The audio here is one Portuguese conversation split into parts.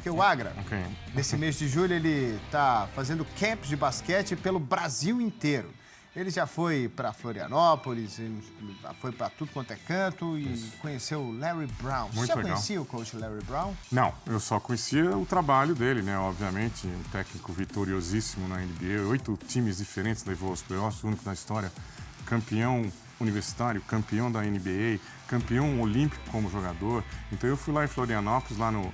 Porque o Agra, nesse mês de julho, ele está fazendo camps de basquete pelo Brasil inteiro. Ele já foi para Florianópolis, ele já foi para tudo quanto é canto e conheceu o Larry Brown. Você já conhecia o coach Larry Brown? Não, eu só conhecia o trabalho dele, né? Obviamente, um técnico vitoriosíssimo na NBA, 8 times diferentes levou aos playoffs, o único da história, campeão universitário, campeão da NBA, campeão olímpico como jogador. Então eu fui lá em Florianópolis, lá no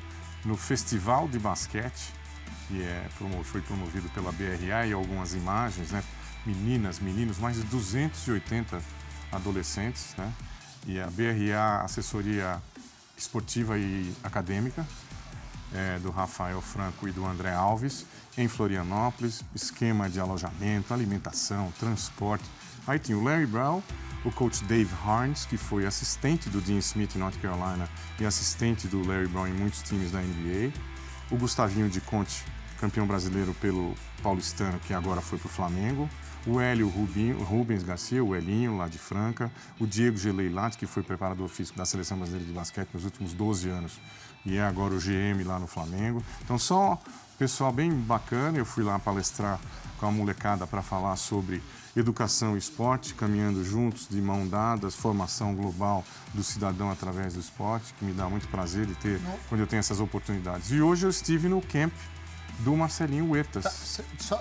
Festival de Basquete, que foi promovido pela BRA, e algumas imagens, né? Meninas, meninos, mais de 280 adolescentes, né? E a BRA, assessoria esportiva e acadêmica, do Rafael Franco e do André Alves, em Florianópolis, esquema de alojamento, alimentação, transporte. Aí tinha o Larry Brown, o coach Dave Harnes, que foi assistente do Dean Smith em North Carolina e assistente do Larry Brown em muitos times da NBA, o Gustavinho de Conte, campeão brasileiro pelo Paulistano, que agora foi para o Flamengo, o Hélio Rubens Garcia, o Elinho, lá de Franca, o Diego Geleilat, que foi preparador físico da Seleção Brasileira de Basquete nos últimos 12 anos e é agora o GM lá no Flamengo. Então, só pessoal bem bacana. Eu fui lá palestrar com a molecada para falar sobre educação e esporte, caminhando juntos, de mão dadas, formação global do cidadão através do esporte, que me dá muito prazer de ter quando eu tenho essas oportunidades. E hoje eu estive no camp do Marcelinho Huertas. Tá,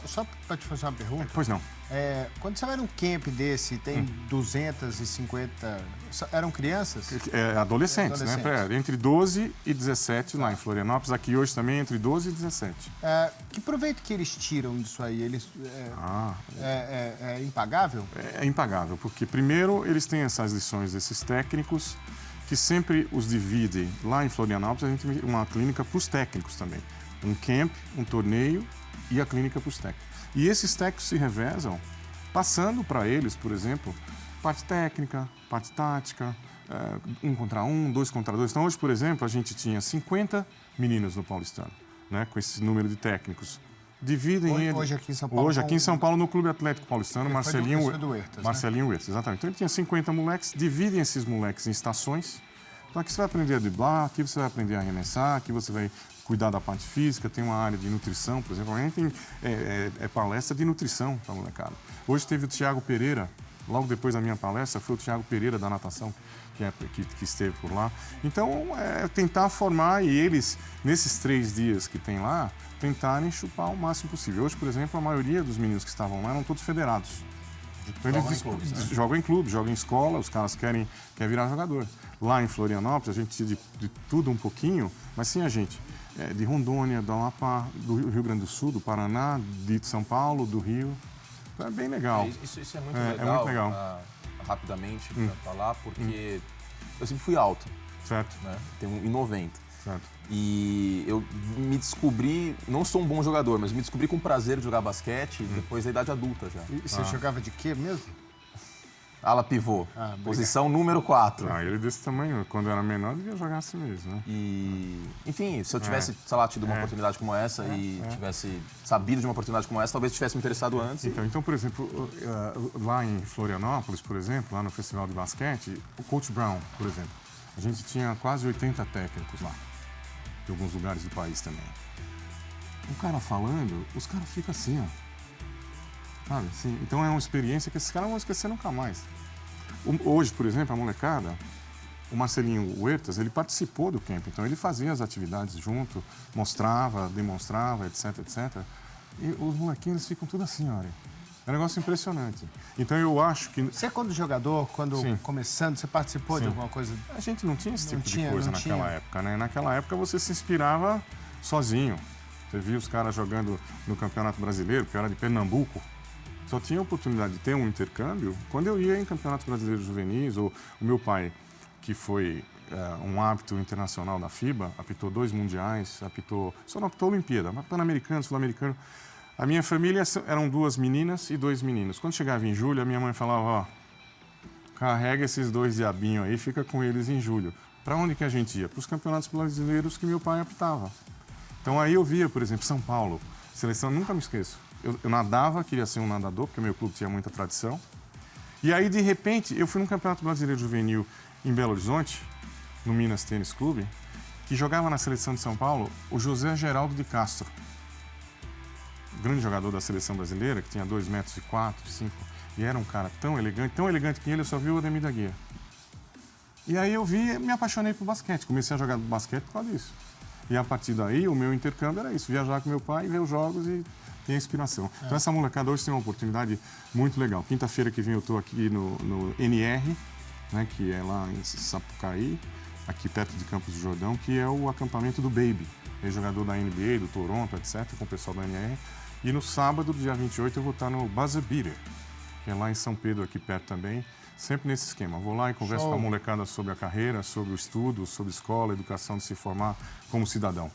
só para te fazer uma pergunta. Pois não. Quando você vai num camp desse, tem 250... Eram crianças? Adolescentes, né? Entre 12 e 17 lá em Florianópolis. Aqui hoje também entre 12 e 17. Que proveito que eles tiram disso aí? É impagável? É impagável, porque primeiro eles têm essas lições desses técnicos que sempre os dividem. Lá em Florianópolis a gente tem uma clínica para os técnicos também. Um camp, um torneio e a clínica para os técnicos. E esses técnicos se revezam, passando para eles, por exemplo, parte técnica, parte tática, 1 contra 1, 2 contra 2. Então, hoje, por exemplo, a gente tinha 50 meninos no Paulistano, né, com esse número de técnicos. Dividem hoje aqui em São Paulo. Hoje aqui em São Paulo, no Clube Atlético Paulistano, Marcelinho Huertas, exatamente. Então, ele tinha 50 moleques, dividem esses moleques em estações. Então, aqui você vai aprender a driblar, aqui você vai aprender a arremessar, aqui você vai cuidar da parte física, tem uma área de nutrição, por exemplo. A gente tem palestra de nutrição para a molecada. Hoje teve o Thiago Pereira, logo depois da minha palestra, foi o Thiago Pereira da natação, que esteve por lá. Então, tentar formar e eles, nesses 3 dias que tem lá, tentarem chupar o máximo possível. Hoje, por exemplo, a maioria dos meninos que estavam lá eram todos federados. Então, eles jogam em clube, jogam em escola, os caras querem virar jogador. Lá em Florianópolis, a gente tinha de tudo um pouquinho, mas sim a gente. De Rondônia, do Amapá, do Rio Grande do Sul, do Paraná, de São Paulo, do Rio. Então é bem legal. Isso é muito legal. É muito legal. Rapidamente, para falar, porque eu sempre fui alto. Certo. Né? Tenho 1,90. Certo. E eu me descobri, não sou um bom jogador, mas me descobri com prazer de jogar basquete depois da idade adulta já. E você jogava de quê mesmo? Ala pivô, posição número 4. Ele desse tamanho, quando eu era menor, devia jogar assim mesmo, né? E, enfim, se eu tivesse, sei lá, tido uma oportunidade como essa e tivesse sabido de uma oportunidade como essa, talvez tivesse me interessado antes. Então, por exemplo, lá em Florianópolis, por exemplo, lá no Festival de Basquete, o Coach Brown, por exemplo, a gente tinha quase 80 técnicos lá, de alguns lugares do país também. O cara falando, os caras ficam assim, ó. Sabe? Sim. Então é uma experiência que esses caras não vão esquecer nunca mais. Hoje, por exemplo, a molecada, o Marcelinho Huertas, ele participou do camp, então ele fazia as atividades junto, mostrava, demonstrava, etc, etc. E os molequinhos ficam tudo assim, olha. É um negócio impressionante. Então eu acho que... Você, quando jogador, começando, você participou de alguma coisa? A gente não tinha esse tipo de coisa naquela época, né? Naquela época você se inspirava sozinho. Você via os caras jogando no Campeonato Brasileiro, que era de Pernambuco. Só tinha a oportunidade de ter um intercâmbio quando eu ia em campeonatos brasileiros juvenis, ou o meu pai, que foi um árbitro internacional da FIBA, apitou 2 mundiais, só não apitou Olimpíada, mas Pan-Americano, Sul-Americano. A minha família eram 2 meninas e 2 meninos. Quando chegava em julho, a minha mãe falava, ó, carrega esses 2 diabinhos aí, fica com eles em julho. Para onde que a gente ia? Para os campeonatos brasileiros que meu pai apitava. Então aí eu via, por exemplo, São Paulo, seleção, nunca me esqueço. Eu nadava, queria ser um nadador, porque o meu clube tinha muita tradição. E aí, de repente, eu fui num Campeonato Brasileiro Juvenil em Belo Horizonte, no Minas Tênis Clube, que jogava na seleção de São Paulo, o José Geraldo de Castro. Grande jogador da seleção brasileira, que tinha 2,4 metros, 5, e era um cara tão elegante que ele, eu só vi o Ademir da Guia. E aí eu vi e me apaixonei por basquete, comecei a jogar basquete por causa disso. E a partir daí, o meu intercâmbio era isso, viajar com meu pai, ver os jogos e ter inspiração. Então essa molecada hoje tem uma oportunidade muito legal. Quinta-feira que vem eu estou aqui no NR, né, que é lá em Sapucaí, aqui perto de Campos do Jordão, que é o acampamento do Baby, jogador da NBA, do Toronto, etc., com o pessoal da NR. E no sábado, dia 28, eu vou estar no Buzzer Beater, que é lá em São Pedro, aqui perto também, sempre nesse esquema. Vou lá e converso com a molecada sobre a carreira, sobre o estudo, sobre escola, educação de se formar como cidadão.